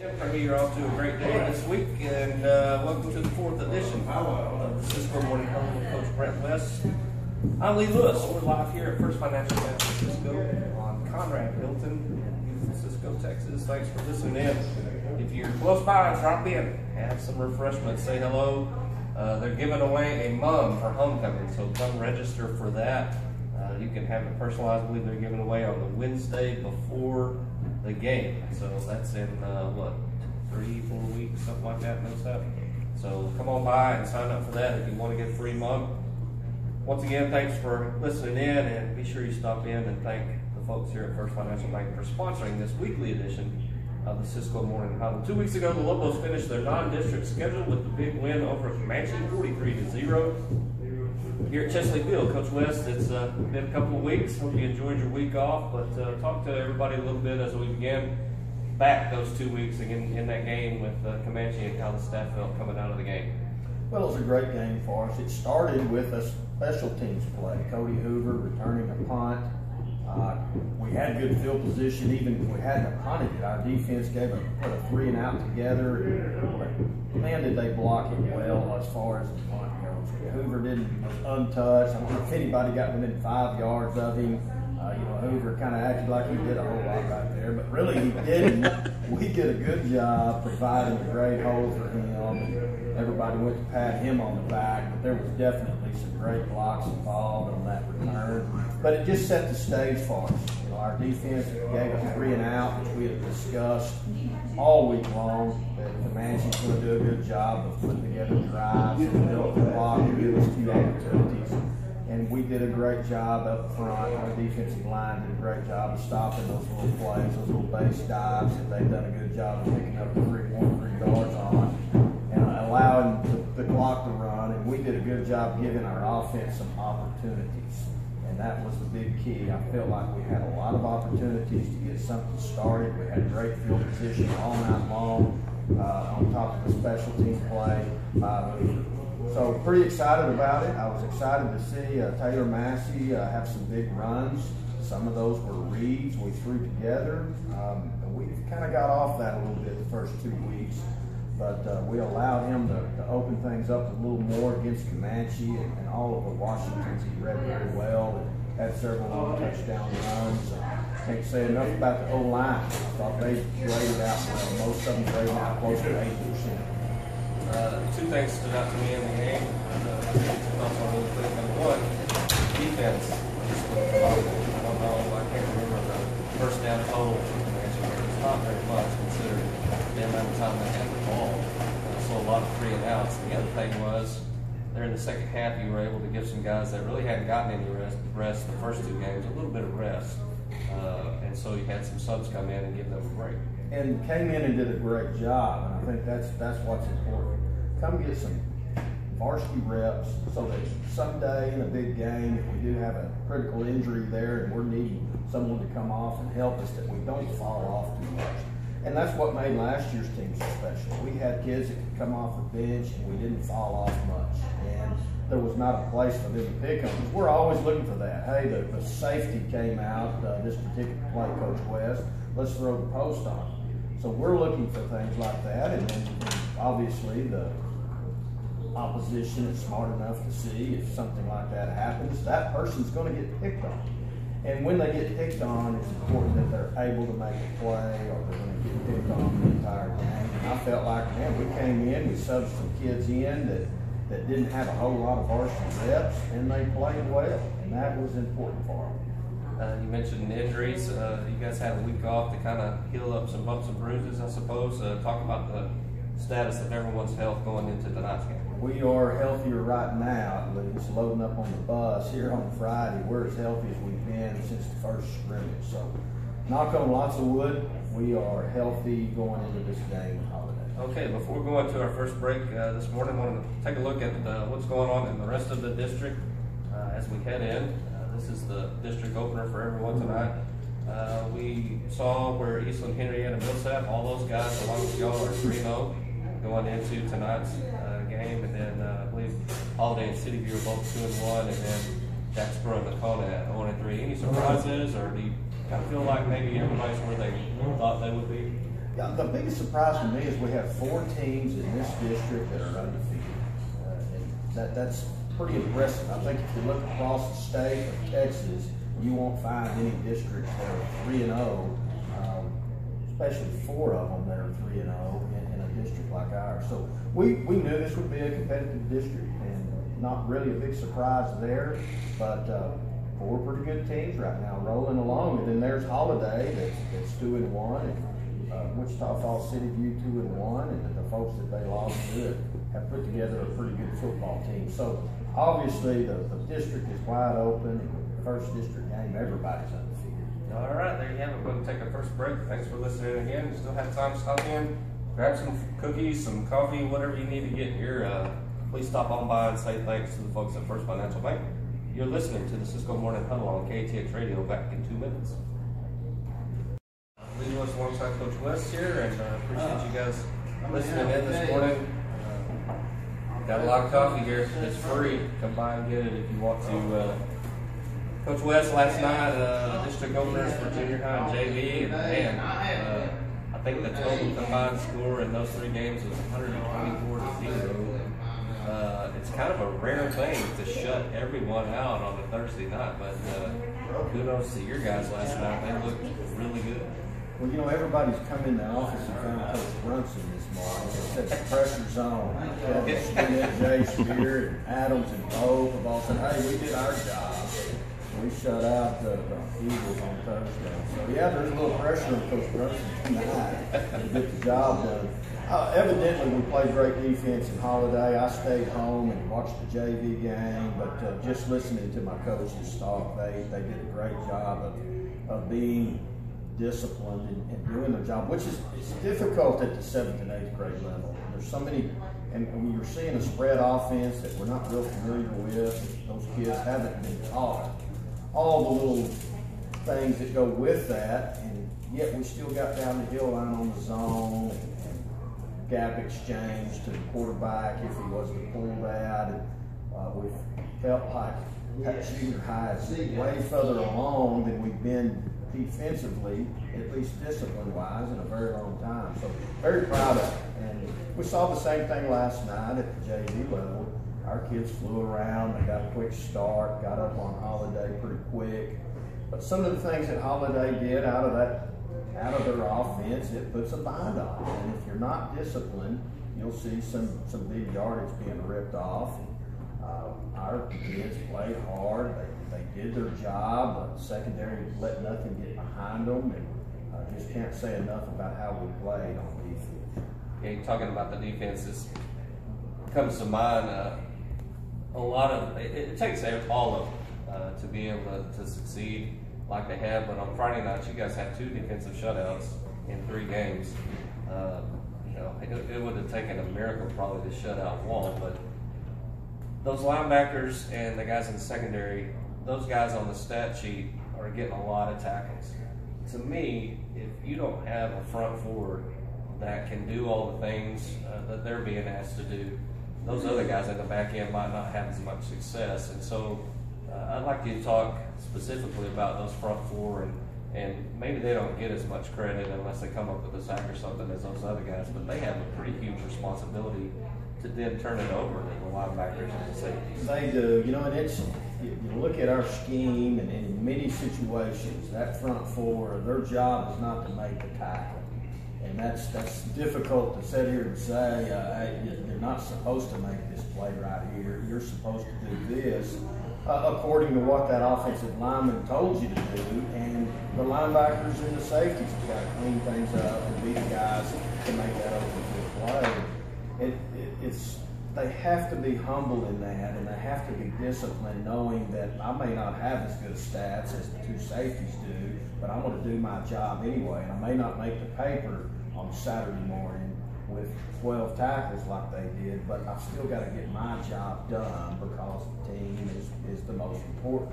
I hear you're off to a great day this week, and welcome to the 4th edition of the Cisco Morning Huddle with Coach Brent West. I'm Lee Lewis. We're live here at First Financial Bank in Cisco on Conrad Hilton in beautiful Cisco, Texas. Thanks for listening in. If you're close by, drop in, have some refreshments, say hello. They're giving away a mug for homecoming, so come register for that. You can have it personalized. I believe they're giving away on the Wednesday before the game. So that's in, 3-4 weeks, something like that, no stuff. So come on by and sign up for that if you want to get a free mug. Once again, thanks for listening in, and be sure you stop in and thank the folks here at First Financial Bank for sponsoring this weekly edition of the Cisco Morning Huddle. 2 weeks ago, the Lobos finished their non-district schedule with the big win over Comanche, 43-0. Here at Chesley Field, Coach West, it's been a couple of weeks. Hope you enjoyed your week off, but talk to everybody a little bit as we begin back those 2 weeks again in that game with Comanche and how the staff felt coming out of the game. Well, it was a great game for us. It started with a special teams play. Cody Hoover returning a punt. We had good field position, even if we hadn't punted it. Our defense put a 3 and out together. And man, did they block it well as far as the punt goes. Hoover was untouched. I don't know if anybody got within 5 yards of him. Hoover kind of acted like he did a whole lot right there, but really he didn't. We did a good job providing a great hole for him. Everybody went to pat him on the back, but there was definitely some great blocks involved on that return. But it just set the stage for us. Our defense gave us 3 and out, which we had discussed all week long. That Comanche's going to do a good job of putting together drives and build the block and give us 2 opportunities. And we did a great job up front. Our defensive line did a great job of stopping those little plays, those little base dives that they've done a good job of picking up 3 yards on and allowing the clock to run. And we did a good job giving our offense some opportunities. And that was the big key. I felt like we had a lot of opportunities to get something started. We had great field position all night long on top of the special team play by Hoover. So pretty excited about it. I was excited to see Taylor Massey have some big runs. Some of those were reads we threw together. We kind of got off that a little bit the first 2 weeks, but we allowed him to open things up a little more against Comanche and all of the Washingtons. He read very well and had several touchdown runs. Can't say enough about the O-line. I thought they graded out well. Most of them graded out close to 80%. 2 things stood out to me in the game. Number one, defense. I don't know, I can't remember the first down total. It's not very much considering the amount of time they had the ball. So a lot of 3 and outs. The other thing was, there in the second half, you were able to give some guys that really hadn't gotten any rest the first 2 games, a little bit of rest. And so you had some subs come in and give them a break. And came in and did a great job, and I think that's what's important. Come get some varsity reps so that someday in a big game, if we do have a critical injury there and we're needing someone to come off and help us, that we don't fall off too much. And that's what made last year's team so special. We had kids that could come off the bench and we didn't fall off much. And there was not a place for them to pick them. Because we're always looking for that. Hey, the safety came out this particular play, Coach West. Let's throw the post on. So we're looking for things like that. And then obviously the opposition is smart enough to see if something like that happens, that person's going to get picked on. And when they get picked on, it's important that they're able to make a play or they're going to get picked on the entire game. And I felt like, man, we came in, we subbed some kids in that didn't have a whole lot of varsity reps, and they played well, and that was important for them. You mentioned injuries. You guys had a week off to kind of heal up some bumps and bruises, I suppose. Talk about the status of everyone's health going into tonight's game. We are healthier right now, at least. Loading up on the bus here on Friday, we're as healthy as we've been since the first scrimmage. So, knock on lots of wood, we are healthy going into this game and holiday. Okay, before we go into our first break this morning, I wanted to take a look at what's going on in the rest of the district as we head in. This is the district opener for everyone tonight. We saw where Eastland, Henrietta, Millsap, all those guys, along with y'all, are 3-0 going into tonight's game, and then I believe Holiday and City View are both 2-1, and then Jacksboro and Lakota at 1-3. Any surprises, or do you kind of feel like maybe everybody's where they thought they would be? Yeah, the biggest surprise to me is we have 4 teams in this district that are undefeated. And that's pretty impressive. I think if you look across the state of Texas, you won't find any districts that are 3-0, especially 4 of them that are 3-0 in a district like ours. So we knew this would be a competitive district, and not really a big surprise there, but 4 pretty good teams right now rolling along. And then there's Holiday that's 2-1, and Wichita Falls City View 2-1, and the folks that they lost to have put together a pretty good football team. So obviously the district is wide open, and the first district game, everybody's undefeated. All right, there you have it. We're going to take our first break. Thanks for listening again. You still have time to stop in, grab some cookies, some coffee, whatever you need to get here. Please stop on by and say thanks to the folks at First Financial Bank. You're listening to the Cisco Morning Huddle on KATX Radio. Back in 2 minutes. Lee Lewis alongside Coach West here, and appreciate you guys listening in this morning. Got a lot of coffee here. It's free. Come by and get it if you want to. Coach West, last night, district openers for junior high and JV, and man, I think the total combined score in those 3 games was 124-0. It's kind of a rare thing to shut everyone out on a Thursday night, but kudos to your guys last night. They looked really good. Well, you know, everybody's come in the office and found Coach Brunson this morning. They said the pressure's on. Jay Spear and Adams and Pope have all said, hey, we did our job. We shut out the Eagles on Thursday. So, yeah, there's a little pressure on Coach Brunson tonight to get the job done. Evidently, we played great defense in Holiday. I stayed home and watched the JV game, but just listening to my coaches talk, they did a great job of being disciplined and doing their job, which is it's difficult at the 7th and 8th grade level. There's so many, and when you're seeing a spread offense that we're not real familiar with, those kids haven't been taught all the little things that go with that, and yet we still got down the hill line on the zone and gap exchange to the quarterback if he was to pull that. And we felt like that junior high is way further along than we've been defensively, at least discipline-wise, in a very long time. So very proud of it. And we saw the same thing last night at the JV level. Our kids flew around, they got a quick start, got up on Holiday pretty quick. But some of the things that Holiday did out of their offense, it puts a bind on it. And if you're not disciplined, you'll see some big yardage being ripped off. Our kids played hard. They did their job. Secondary let nothing get behind them, and I just can't say enough about how we played on defense. Yeah, you're talking about the defenses. Comes to mind a lot of it takes all of them to be able to succeed like they have. But on Friday nights, you guys had 2 defensive shutouts in 3 games. You know, it would have taken a miracle probably to shut out one, but those linebackers and the guys in the secondary, those guys on the stat sheet are getting a lot of tackles. To me, if you don't have a front forward that can do all the things that they're being asked to do, those other guys at the back end might not have as much success. And so I'd like you to talk specifically about those front 4, and maybe they don't get as much credit unless they come up with a sack or something as those other guys, but they have a pretty huge responsibility to then turn it over to the linebackers and the safeties. They do, you know, and it's, you look at our scheme, and in many situations, that front 4, their job is not to make the tackle. And that's difficult to sit here and say, hey, you're not supposed to make this play right here. You're supposed to do this according to what that offensive lineman told you to do. And the linebackers and the safeties have got to clean things up and be the guys to make that open field play. They have to be humble in that, and they have to be disciplined, knowing that I may not have as good stats as the 2 safeties do, but I'm going to do my job anyway. And I may not make the paper on Saturday morning with 12 tackles like they did, but I've still got to get my job done because the team is the most important.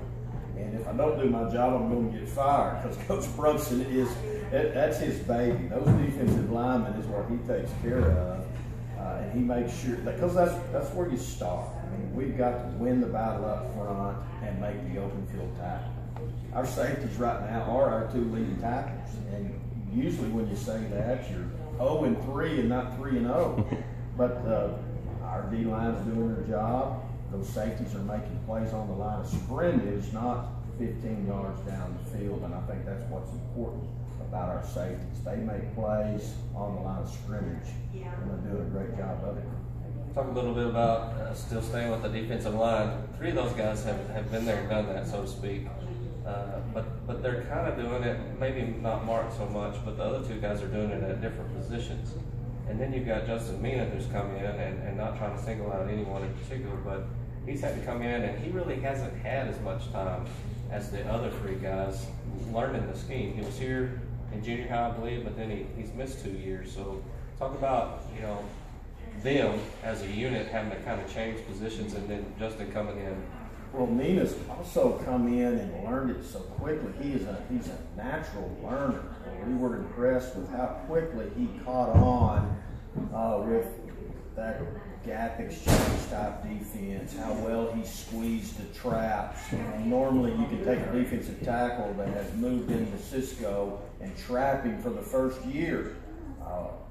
And if I don't do my job, I'm going to get fired, because Coach Brunson that's his baby. Those defensive linemen is what he takes care of. And he makes sure, because that's where you start. I mean, we've got to win the battle up front and make the open field tackle. Our safeties right now are our 2 leading tackles, and usually when you say that, you're 0-3 and not 3-0. But our D-line's doing their job. Those safeties are making plays on the line of scrimmage, not 15 yards down the field, and I think that's what's important about our safeties. They make plays on the line of scrimmage, and they're doing a great job of it. Talk a little bit about still staying with the defensive line. 3 of those guys have been there and done that, so to speak. But they're kind of doing it, maybe not Mark so much, but the other 2 guys are doing it at different positions. And then you've got Justin Mina, who's come in, and not trying to single out anyone in particular, but he's had to come in, and he really hasn't had as much time as the other 3 guys learning the scheme. He was here in junior high, I believe, but then he's missed 2 years. So talk about, them as a unit having to kind of change positions, and then Justin coming in. Well, Mina's also come in and learned it so quickly. He's a natural learner. We were impressed with how quickly he caught on with that gap exchange type defense, how well he squeezed the traps. Normally you can take a defensive tackle that has moved into Cisco and trap him for the first year.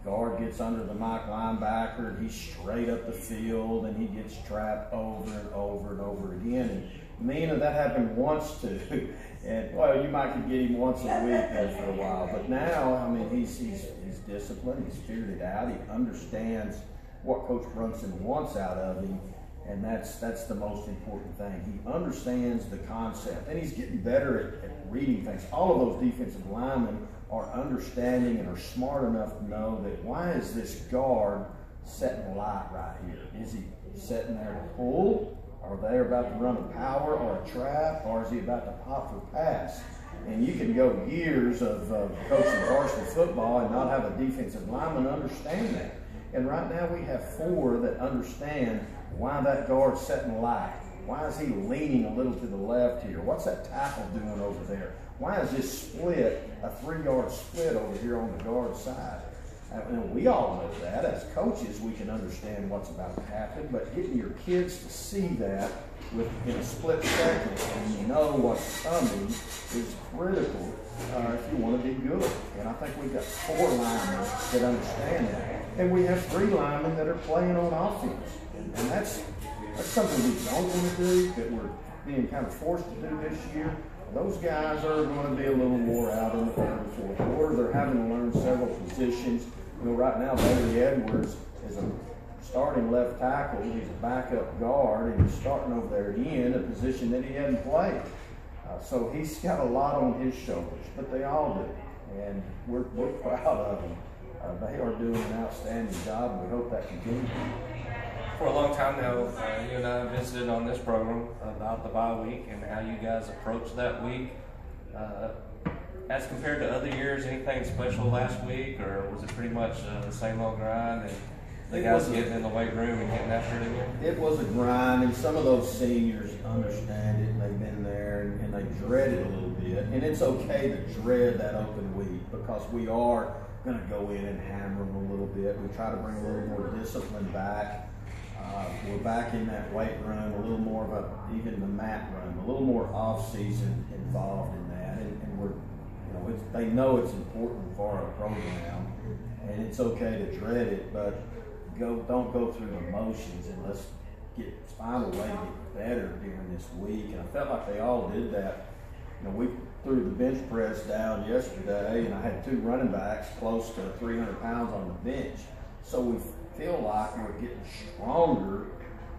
Guard gets under the Mike linebacker, and he's straight up the field, and he gets trapped over and over and over again. And Mina, that happened once too. And well, you might could get him once a week there for a while, but now, I mean, he's disciplined, he's figured it out, he understands what Coach Brunson wants out of him, and that's the most important thing. He understands the concept, and he's getting better at reading things. All of those defensive linemen are understanding and are smart enough to know that why is this guard setting light right here? Is he setting there to pull? Are they about to run a power or a trap, or is he about to pop for pass? And you can go years of coaching varsity football and not have a defensive lineman understand that. And right now we have 4 that understand why that guard's setting light. Why is he leaning a little to the left here? What's that tackle doing over there? Why is this split, a 3-yard split over here on the guard side? And we all know that. As coaches, we can understand what's about to happen, but getting your kids to see that in a split second and you know what's coming is critical if you want to be good. And I think we've got 4 linemen that understand that. And we have 3 linemen that are playing on offense. And that's something we don't want to do, that we're being kind of forced to do this year. Those guys are going to be a little more out in the 3rd and 4th quarter. They're having to learn several positions. Right now, Bailey Edwards is a starting left tackle. He's a backup guard, and he's starting over there in a position that he hadn't played. So he's got a lot on his shoulders, but they all do, and we're proud of them. They are doing an outstanding job, and we hope that continues. For a long time now, you and I visited on this program about the bye week and how you guys approach that week. As compared to other years, anything special last week, or was it pretty much the same old grind and the guys getting in the weight room and getting after it again? It was a grind, and some of those seniors understand it, and they've been there, and they dread it a little bit. And it's okay to dread that open week because we are going to go in and hammer them a little bit. We try to bring a little more discipline back. We're back in that weight room, a little more of even the mat room, a little more off-season involved in that, and we're, they know it's important for our program, and it's okay to dread it, but don't go through the motions, and let's find a way to get better during this week. And I felt like they all did that. We threw the bench press down yesterday, and I had 2 running backs close to 300 pounds on the bench, so we feel like we're getting stronger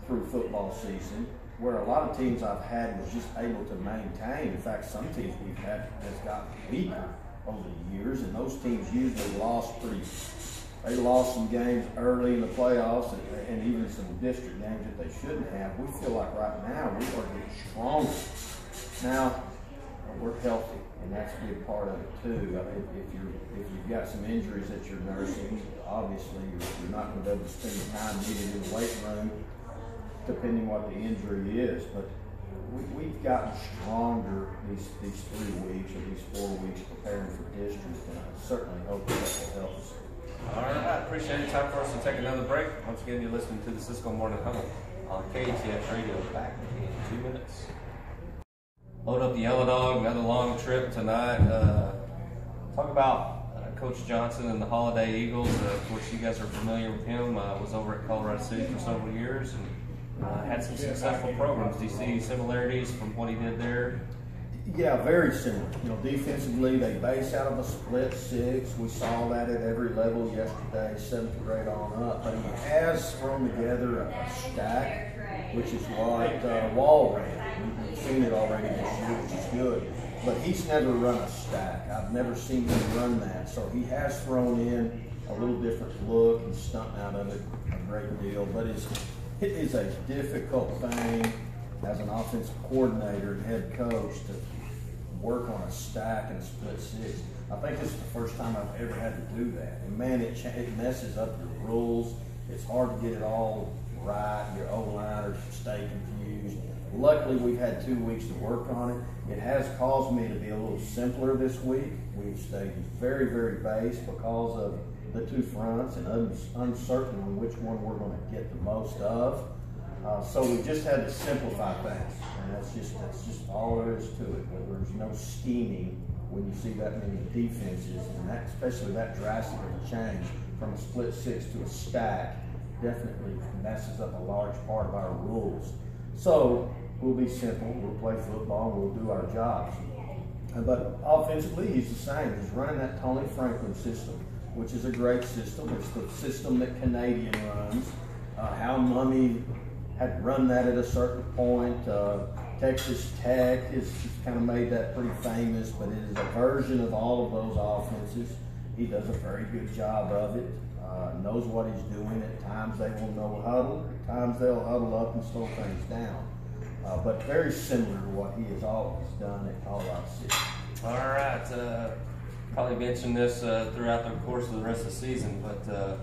through football season, where a lot of teams I've had was just able to maintain. In fact, some teams we've had has gotten weaker over the years, and those teams usually they lost some games early in the playoffs and even some district games that they shouldn't have. We feel like right now we are getting stronger. Now, we're healthy, and that's a big part of it too. If you've got some injuries that you're nursing, obviously you're not going to be able to spend the time needed in the weight room, depending what the injury is. But we've gotten stronger these 3 weeks or these 4 weeks preparing for district, and I certainly hope that will help us. All right, appreciate it. Time for us to take another break. Once again, you're listening to the Cisco Morning Huddle on KATX Radio. Back in 2 minutes. Load up the Yellow Dog, another long trip tonight. Talk about Coach Johnson and the Holiday Eagles. Of course, you guys are familiar with him. Was over at Colorado City for several years and had some successful programs. Do you see similarities from what he did there? Yeah, very similar. Defensively, they base out of a split six. We saw that at every level yesterday, 7th grade on up. But he has thrown together a stack, which is what Wall ran. We've seen it already this year, which is good. But he's never run a stack. I've never seen him run that. So he has thrown in a little different look and stunting out of it a great deal. But it is a difficult thing as an offensive coordinator and head coach to work on a stack and a split six. I think this is the first time I've ever had to do that. And man, it messes up your rules. It's hard to get it all right. Your O-liners stay confused. Luckily, we've had 2 weeks to work on it. It has caused me to be a little simpler this week. We've stayed very, very base because of the two fronts and uncertain on which one we're going to get the most of. So we just had to simplify things, and that's just all there is to it. There's no scheming when you see that many defenses, and that, especially that drastic of a change from a split six to a stack, definitely messes up a large part of our rules. So we'll be simple. We'll play football. And we'll do our jobs. But offensively, he's the same. He's running that Tony Franklin system, which is a great system. It's the system that Canadian runs. How Mummy had run that at a certain point. Texas Tech has kind of made that pretty famous, but it is a version of all of those offenses. He does a very good job of it. Knows what he's doing. At times they will know huddle. At times they'll huddle up and slow things down. But very similar to what he has always done at Colorado City. All right. Probably mentioned this throughout the course of the rest of the season, but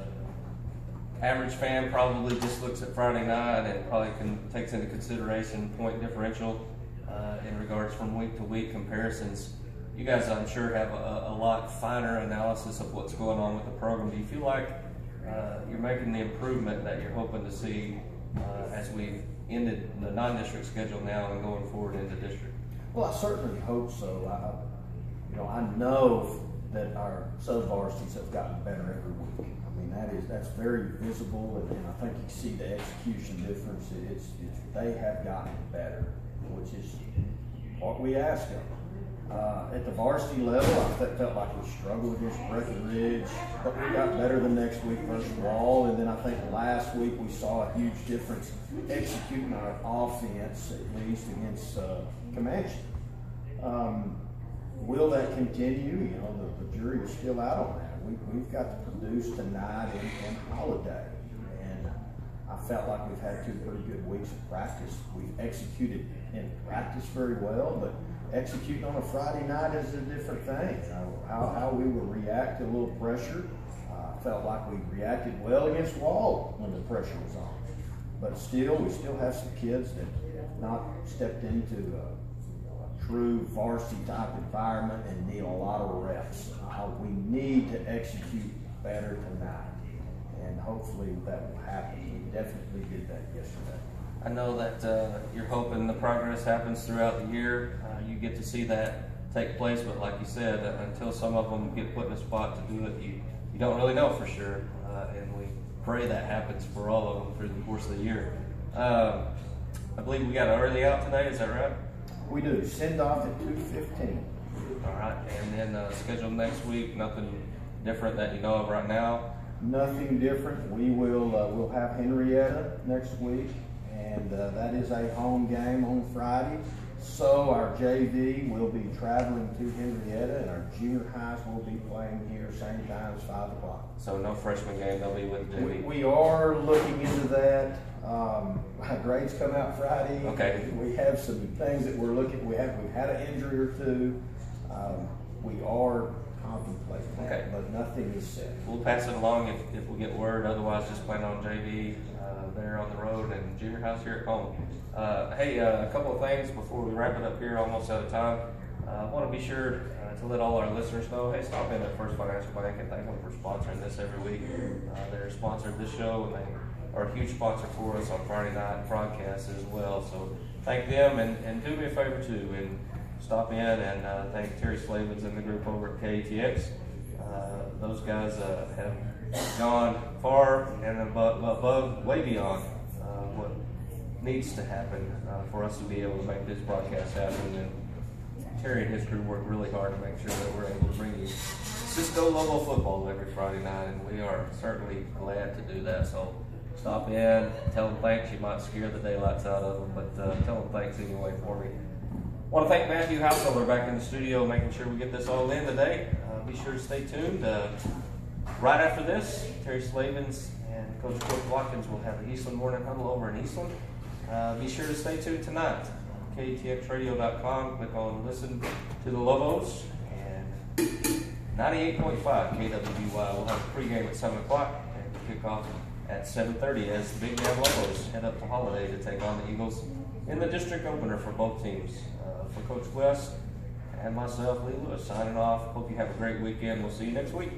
average fan probably just looks at Friday night and probably takes into consideration point differential in regards from week to week comparisons. You guys, I'm sure, have a lot finer analysis of what's going on with the program. Do you feel like you're making the improvement that you're hoping to see as we've ended the non-district schedule now and going forward into district? Well, I certainly hope so. I know that our sub-varsities have gotten better every week. I mean, that's very visible, and I think you see the execution difference. They have gotten better, which is what we ask of them. At the varsity level, I felt like we struggled against Breckenridge, but we got better the next week versus Wall. And then I think last week we saw a huge difference executing our offense, at least against Comanche. Will that continue? The jury is still out on that. We've got to produce tonight and Holiday. And I felt like we've had 2 pretty good weeks of practice. We've executed in practice very well, but executing on a Friday night is a different thing. How we will react to a little pressure. I felt like we reacted well against Wall when the pressure was on. But still, we still have some kids that have not stepped into a true varsity type environment and need a lot of reps. We need to execute better tonight, and hopefully that will happen. We definitely did that yesterday. I know that you're hoping the progress happens throughout the year. You get to see that take place, but like you said, until some of them get put in a spot to do it, you don't really know for sure. And we pray that happens for all of them through the course of the year. I believe we got an early out today, is that right? We do. Send off at 2:15. All right, and then scheduled next week, nothing different that you know of right now? Nothing different. We will we'll have Henrietta next week, and that is a home game on Friday. So our JV will be traveling to Henrietta, and our junior highs will be playing here same time as 5 o'clock. So no freshman game, they'll be with JV? We are looking into that. My grades come out Friday. Okay. We have some things that we're looking. We've had an injury or two. We are contemplating that, okay, but nothing is set. We'll pass it along if we get word. Otherwise, just plan on JV there on the road and junior house here at home. Hey, a couple of things before we wrap it up here, almost out of time. I want to be sure to let all our listeners know, hey, stop in at First Financial Bank and thank them for sponsoring this every week. They're sponsored this show, and they are a huge sponsor for us on Friday night broadcasts as well. So thank them, and do me a favor too, and stop in and thank Terry Slavens and the group over at KATX. Those guys have gone far and above, way beyond what needs to happen for us to be able to make this broadcast happen. And Terry and his crew work really hard to make sure that we're able to bring you Cisco Logo football every Friday night, and we are certainly glad to do that. So stop in, tell them thanks. You might scare the daylights out of them, but tell them thanks anyway for me. I want to thank Matthew Householder back in the studio, making sure we get this all in today. Be sure to stay tuned. Right after this, Terry Slavens and Coach Watkins will have the Eastland Morning Huddle over in Eastland. Be sure to stay tuned tonight. KATXradio.com. Click on Listen to the Lobos. And 98.5 KWBY. We'll have a pregame at 7 o'clock and kick off at 7:30 as the Big Damn Lobos head up to Holiday to take on the Eagles in the district opener for both teams. For Coach West and myself, Lee Lewis, signing off. Hope you have a great weekend. We'll see you next week.